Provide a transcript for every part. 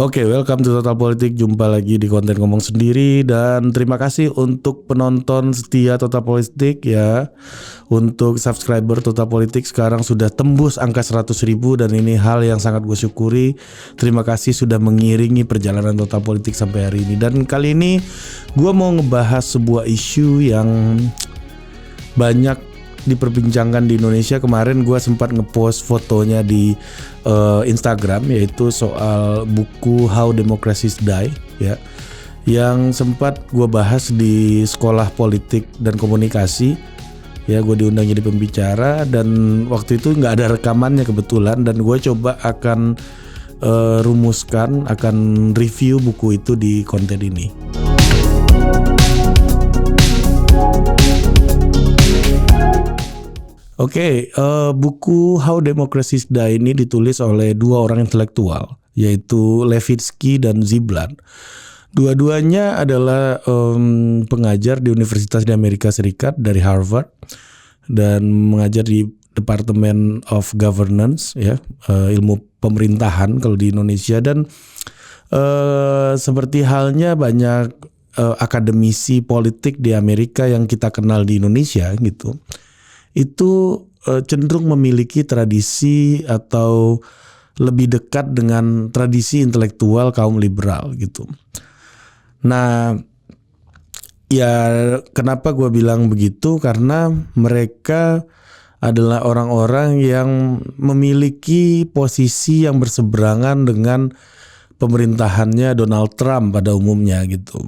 Oke, welcome to Total Politik. Jumpa lagi di konten ngomong sendiri dan terima kasih untuk penonton setia Total Politik ya. Untuk subscriber Total Politik sekarang sudah tembus angka 100.000 dan ini hal yang sangat gue syukuri. Terima kasih sudah mengiringi perjalanan Total Politik sampai hari ini. Dan kali ini gue mau ngebahas sebuah isu yang banyak diperbincangkan di Indonesia. Kemarin gue sempat ngepost fotonya di Instagram, yaitu soal buku How Democracies Die ya, yang sempat gue bahas di sekolah politik dan komunikasi ya. Gue diundang jadi pembicara dan waktu itu nggak ada rekamannya kebetulan, dan gue coba akan rumuskan, akan review buku itu di konten ini. Oke, buku How Democracies Die ini ditulis oleh dua orang intelektual, yaitu Levitsky dan Ziblatt. Dua-duanya adalah pengajar di Universitas di Amerika Serikat dari Harvard dan mengajar di Department of Governance ya, ilmu pemerintahan kalau di Indonesia. Dan seperti halnya banyak akademisi politik di Amerika yang kita kenal di Indonesia gitu, itu cenderung memiliki tradisi atau lebih dekat dengan tradisi intelektual kaum liberal gitu. Nah, ya kenapa gue bilang begitu? Karena mereka adalah orang-orang yang memiliki posisi yang berseberangan dengan pemerintahannya Donald Trump pada umumnya gitu.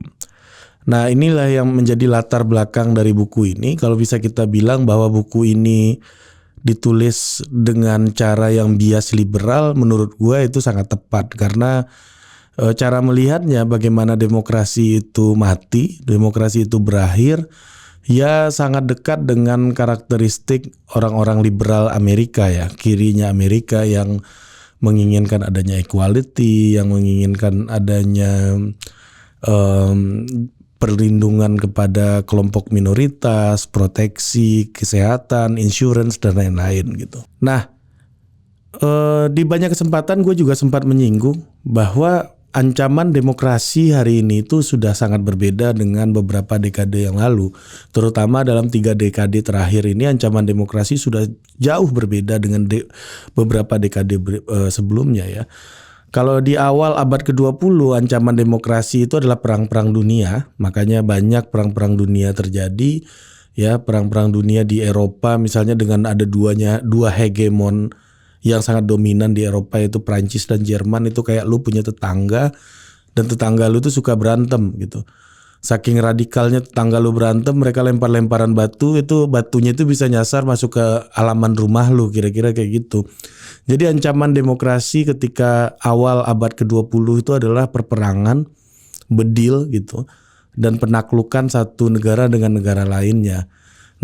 Nah, inilah yang menjadi latar belakang dari buku ini. Kalau bisa kita bilang bahwa buku ini ditulis dengan cara yang bias liberal, menurut gue itu sangat tepat. Karena cara melihatnya bagaimana demokrasi itu mati, demokrasi itu berakhir, ya sangat dekat dengan karakteristik orang-orang liberal Amerika ya. Kirinya Amerika yang menginginkan adanya equality, yang menginginkan adanya perlindungan kepada kelompok minoritas, proteksi, kesehatan, insurance, dan lain-lain gitu. Nah, di banyak kesempatan gue juga sempat menyinggung bahwa ancaman demokrasi hari ini itu sudah sangat berbeda dengan beberapa dekade yang lalu. Terutama dalam 3 dekade terakhir ini ancaman demokrasi sudah jauh berbeda dengan beberapa dekade sebelumnya ya. Kalau di awal abad ke-20 ancaman demokrasi itu adalah perang-perang dunia, makanya banyak perang-perang dunia terjadi ya. Perang-perang dunia di Eropa misalnya dengan ada dua hegemon yang sangat dominan di Eropa, yaitu Prancis dan Jerman. Itu kayak lu punya tetangga dan tetangga lu tuh suka berantem gitu. Saking radikalnya tetangga lu berantem, mereka lempar-lemparan batu, itu batunya itu bisa nyasar masuk ke halaman rumah lu, kira-kira kayak gitu. Jadi ancaman demokrasi ketika awal abad ke-20 itu adalah perperangan, bedil gitu, dan penaklukan satu negara dengan negara lainnya.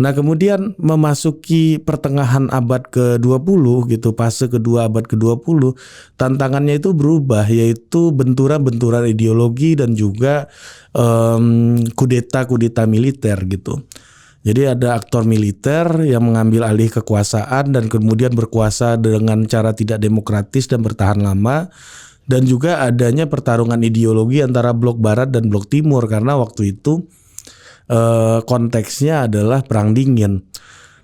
Nah, kemudian memasuki pertengahan abad ke-20 gitu, fase kedua abad ke-20, tantangannya itu berubah, yaitu benturan-benturan ideologi dan juga kudeta militer gitu. Jadi ada aktor militer yang mengambil alih kekuasaan dan kemudian berkuasa dengan cara tidak demokratis dan bertahan lama. Dan juga adanya pertarungan ideologi antara blok barat dan blok timur, karena waktu itu konteksnya adalah perang dingin.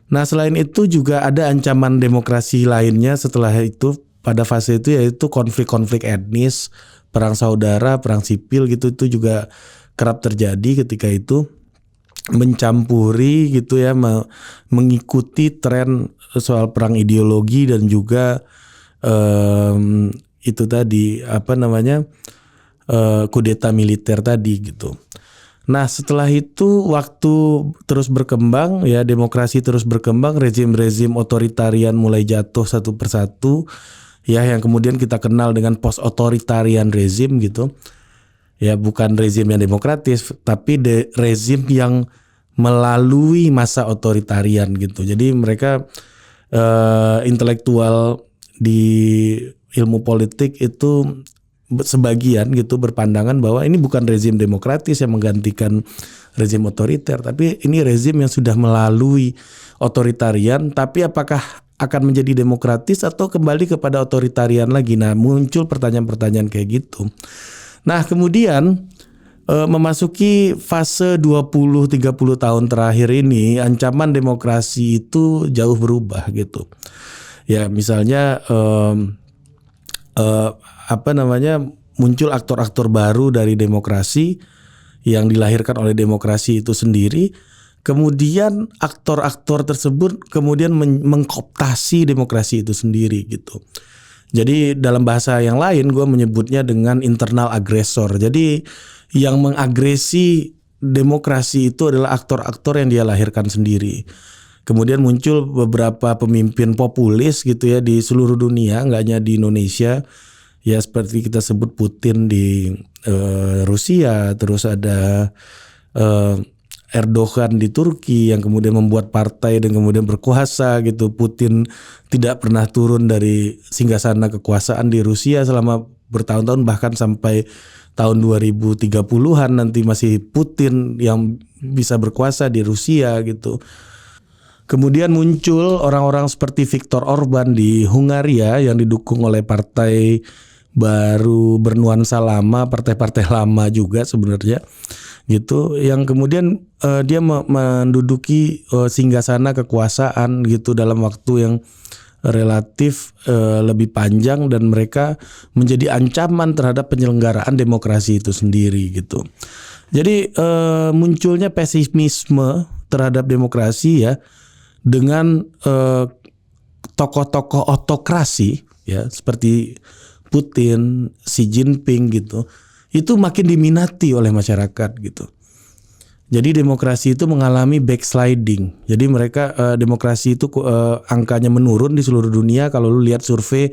Nah, selain itu juga ada ancaman demokrasi lainnya setelah itu pada fase itu, yaitu konflik-konflik etnis, perang saudara, perang sipil gitu. Itu juga kerap terjadi ketika itu, mencampuri gitu ya, mengikuti tren soal perang ideologi dan juga itu tadi kudeta militer tadi gitu. Nah, setelah itu waktu terus berkembang ya, demokrasi terus berkembang, rezim-rezim otoritarian mulai jatuh satu persatu ya, yang kemudian kita kenal dengan post otoritarian rezim gitu. Ya, bukan rezim yang demokratis, tapi rezim yang melalui masa otoritarian gitu. Jadi mereka intelektual di ilmu politik itu sebagian gitu berpandangan bahwa ini bukan rezim demokratis yang menggantikan rezim otoriter, tapi ini rezim yang sudah melalui otoritarian. Tapi apakah akan menjadi demokratis atau kembali kepada otoritarian lagi. Nah, muncul pertanyaan-pertanyaan kayak gitu. Nah, kemudian memasuki fase 20-30 tahun terakhir ini, ancaman demokrasi itu jauh berubah gitu. Ya, misalnya muncul aktor-aktor baru dari demokrasi yang dilahirkan oleh demokrasi itu sendiri. Kemudian aktor-aktor tersebut kemudian mengkooptasi demokrasi itu sendiri gitu. Jadi dalam bahasa yang lain gue menyebutnya dengan internal agresor. Jadi yang mengagresi demokrasi itu adalah aktor-aktor yang dia lahirkan sendiri. Kemudian muncul beberapa pemimpin populis gitu ya di seluruh dunia, nggak hanya di Indonesia. Ya seperti kita sebut Putin di Rusia, terus ada Erdogan di Turki yang kemudian membuat partai dan kemudian berkuasa gitu. Putin tidak pernah turun dari singgasana kekuasaan di Rusia selama bertahun-tahun, bahkan sampai tahun 2030-an nanti masih Putin yang bisa berkuasa di Rusia gitu. Kemudian muncul orang-orang seperti Viktor Orban di Hungaria yang didukung oleh partai baru bernuansa lama, partai-partai lama juga sebenarnya gitu, yang kemudian dia menduduki singgasana kekuasaan gitu dalam waktu yang relatif lebih panjang, dan mereka menjadi ancaman terhadap penyelenggaraan demokrasi itu sendiri gitu. Jadi munculnya pesimisme terhadap demokrasi ya, dengan tokoh-tokoh otokrasi ya seperti Putin, Xi Jinping gitu, itu makin diminati oleh masyarakat gitu. Jadi demokrasi itu mengalami backsliding. Jadi mereka demokrasi itu angkanya menurun di seluruh dunia. Kalau lu lihat survei,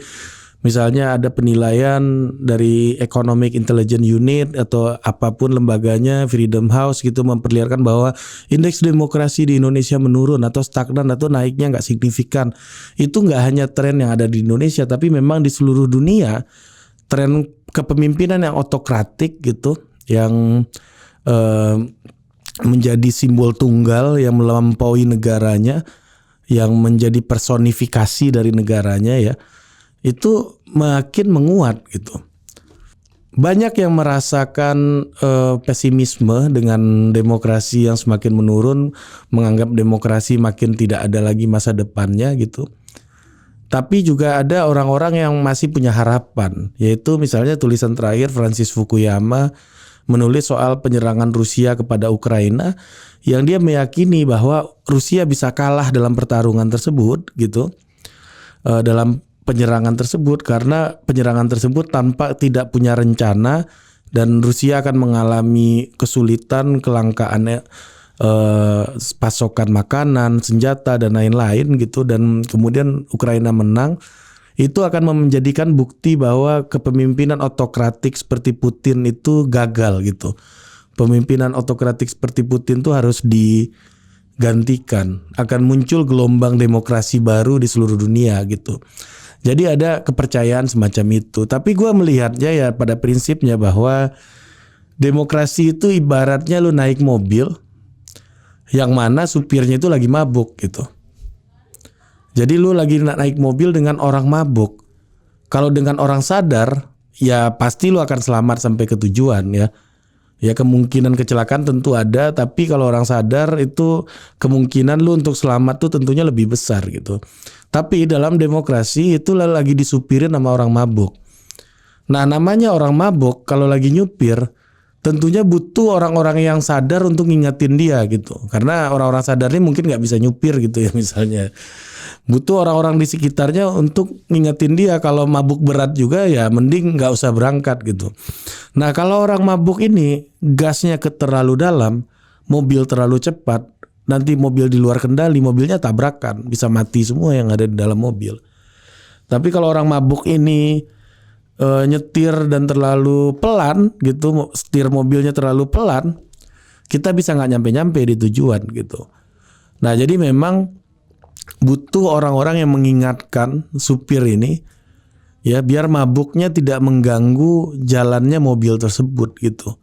misalnya ada penilaian dari Economic Intelligence Unit atau apapun lembaganya, Freedom House gitu, memperlihatkan bahwa indeks demokrasi di Indonesia menurun atau stagnan atau naiknya nggak signifikan. Itu nggak hanya tren yang ada di Indonesia, tapi memang di seluruh dunia tren kepemimpinan yang otokratik gitu, yang menjadi simbol tunggal yang melampaui negaranya, yang menjadi personifikasi dari negaranya ya, itu makin menguat gitu. Banyak yang merasakan pesimisme dengan demokrasi yang semakin menurun, menganggap demokrasi makin tidak ada lagi masa depannya gitu. Tapi juga ada orang-orang yang masih punya harapan, yaitu misalnya tulisan terakhir Francis Fukuyama menulis soal penyerangan Rusia kepada Ukraina, yang dia meyakini bahwa Rusia bisa kalah dalam pertarungan tersebut gitu, dalam penyerangan tersebut, karena penyerangan tersebut tanpa tidak punya rencana, dan Rusia akan mengalami kesulitan, kelangkaan pasokan makanan, senjata dan lain-lain gitu, dan kemudian Ukraina menang. Itu akan menjadikan bukti bahwa kepemimpinan otokratik seperti Putin itu gagal gitu. Pemimpinan otokratik seperti Putin itu harus digantikan. Akan muncul gelombang demokrasi baru di seluruh dunia gitu. Jadi ada kepercayaan semacam itu. Tapi gue melihatnya ya pada prinsipnya bahwa demokrasi itu ibaratnya lu naik mobil yang mana supirnya itu lagi mabuk gitu. Jadi lu lagi naik mobil dengan orang mabuk. Kalau dengan orang sadar, ya pasti lu akan selamat sampai ke tujuan ya. Ya kemungkinan kecelakaan tentu ada, tapi kalau orang sadar itu kemungkinan lu untuk selamat tuh tentunya lebih besar gitu. Tapi dalam demokrasi itu lagi disupirin sama orang mabuk. Nah, namanya orang mabuk kalau lagi nyupir tentunya butuh orang-orang yang sadar untuk ngingetin dia gitu. Karena orang-orang sadar ini mungkin nggak bisa nyupir gitu ya misalnya. Butuh orang-orang di sekitarnya untuk ngingetin dia, kalau mabuk berat juga ya mending nggak usah berangkat gitu. Nah kalau orang mabuk ini gasnya terlalu dalam, mobil terlalu cepat, nanti mobil di luar kendali, mobilnya tabrakan, bisa mati semua yang ada di dalam mobil. Tapi kalau orang mabuk ini nyetir dan terlalu pelan gitu, setir mobilnya terlalu pelan, kita bisa nggak nyampe-nyampe di tujuan gitu. Nah jadi memang butuh orang-orang yang mengingatkan supir ini ya, biar mabuknya tidak mengganggu jalannya mobil tersebut gitu.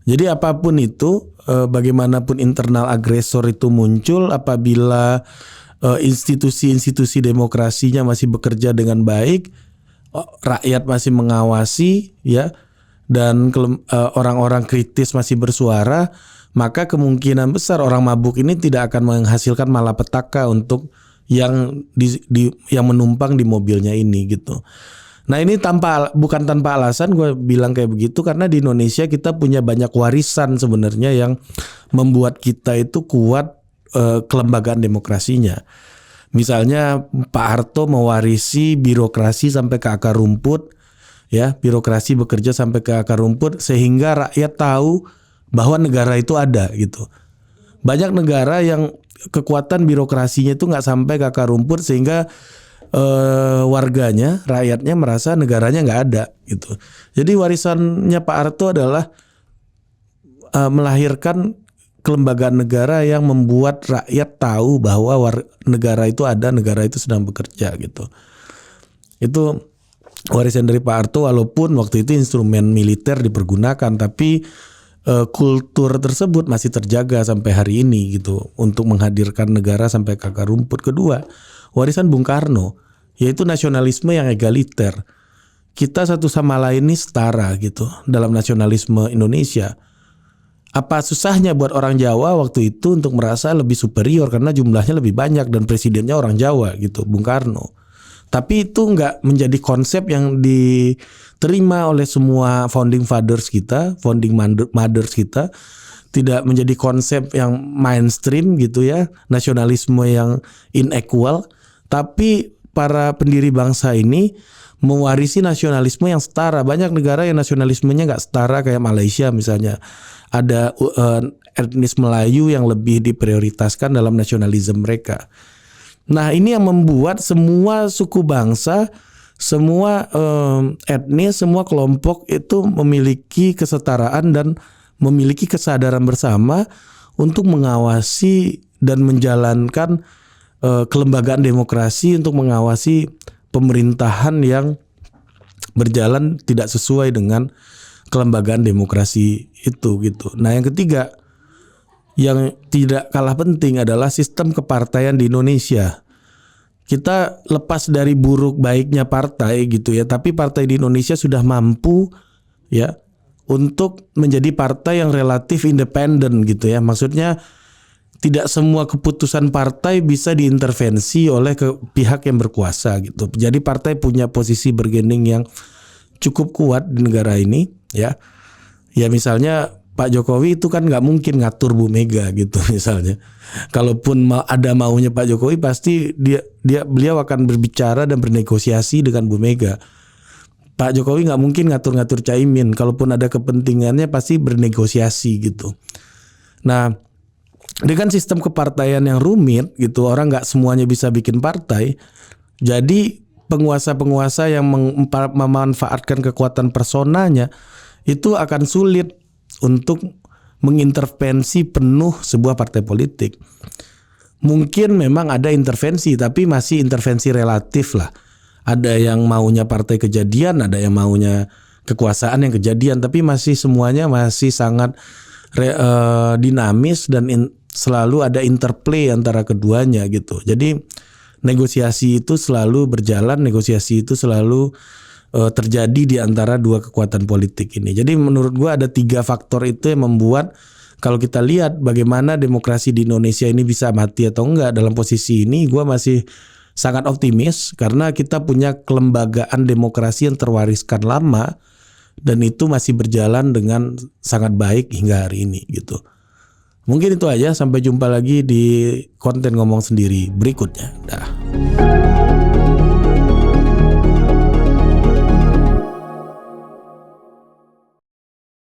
Jadi apapun itu, bagaimanapun internal agresor itu muncul, apabila institusi-institusi demokrasinya masih bekerja dengan baik, rakyat masih mengawasi ya, dan orang-orang kritis masih bersuara, maka kemungkinan besar orang mabuk ini tidak akan menghasilkan malapetaka untuk yang yang menumpang di mobilnya ini gitu. Nah ini bukan tanpa alasan gue bilang kayak begitu, karena di Indonesia kita punya banyak warisan sebenarnya yang membuat kita itu kuat kelembagaan demokrasinya. Misalnya Pak Harto mewarisi birokrasi sampai ke akar rumput, ya, birokrasi bekerja sampai ke akar rumput sehingga rakyat tahu bahwa negara itu ada gitu. Banyak negara yang kekuatan birokrasinya itu nggak sampai ke akar rumput sehingga warganya, rakyatnya merasa negaranya nggak ada gitu. Jadi warisannya Pak Harto adalah melahirkan kelembagaan negara yang membuat rakyat tahu bahwa negara itu ada, negara itu sedang bekerja gitu. Itu warisan dari Pak Harto, walaupun waktu itu instrumen militer dipergunakan, tapi kultur tersebut masih terjaga sampai hari ini gitu untuk menghadirkan negara sampai ke akar rumput. Kedua, warisan Bung Karno yaitu nasionalisme yang egaliter. Kita satu sama lain ini setara gitu dalam nasionalisme Indonesia. Apa susahnya buat orang Jawa waktu itu untuk merasa lebih superior karena jumlahnya lebih banyak dan presidennya orang Jawa gitu, Bung Karno. Tapi itu nggak menjadi konsep yang diterima oleh semua founding fathers kita, founding mothers kita. Tidak menjadi konsep yang mainstream gitu ya, nasionalisme yang inequal. Tapi para pendiri bangsa ini mewarisi nasionalisme yang setara. Banyak negara yang nasionalismenya nggak setara kayak Malaysia misalnya. Ada etnis Melayu yang lebih diprioritaskan dalam nasionalisme mereka. Nah ini yang membuat semua suku bangsa, semua etnis, semua kelompok itu memiliki kesetaraan dan memiliki kesadaran bersama untuk mengawasi dan menjalankan kelembagaan demokrasi, untuk mengawasi pemerintahan yang berjalan tidak sesuai dengan kelembagaan demokrasi itu gitu. Nah yang ketiga yang tidak kalah penting adalah sistem kepartaian di Indonesia. Kita lepas dari buruk baiknya partai gitu ya, tapi partai di Indonesia sudah mampu ya untuk menjadi partai yang relatif independen gitu ya. Maksudnya tidak semua keputusan partai bisa diintervensi oleh pihak yang berkuasa gitu. Jadi partai punya posisi bargaining yang cukup kuat di negara ini ya. Ya misalnya Pak Jokowi itu kan nggak mungkin ngatur Bu Mega gitu misalnya. Kalaupun ada maunya Pak Jokowi pasti beliau akan berbicara dan bernegosiasi dengan Bu Mega. Pak Jokowi nggak mungkin ngatur-ngatur Caimin. Kalaupun ada kepentingannya pasti bernegosiasi gitu. Nah dengan sistem kepartaian yang rumit gitu, orang nggak semuanya bisa bikin partai. Jadi penguasa-penguasa yang memanfaatkan kekuatan personanya itu akan sulit untuk mengintervensi penuh sebuah partai politik. Mungkin memang ada intervensi, tapi masih intervensi relatif lah. Ada yang maunya partai kejadian, ada yang maunya kekuasaan yang kejadian, tapi masih semuanya masih sangat dinamis dan selalu ada interplay antara keduanya gitu. Jadi negosiasi itu selalu berjalan, negosiasi itu selalu terjadi di antara dua kekuatan politik ini. Jadi menurut gua ada 3 faktor itu yang membuat kalau kita lihat bagaimana demokrasi di Indonesia ini bisa mati atau enggak dalam posisi ini, gua masih sangat optimis karena kita punya kelembagaan demokrasi yang terwariskan lama dan itu masih berjalan dengan sangat baik hingga hari ini gitu. Mungkin itu aja, sampai jumpa lagi di konten ngomong sendiri berikutnya. Dah.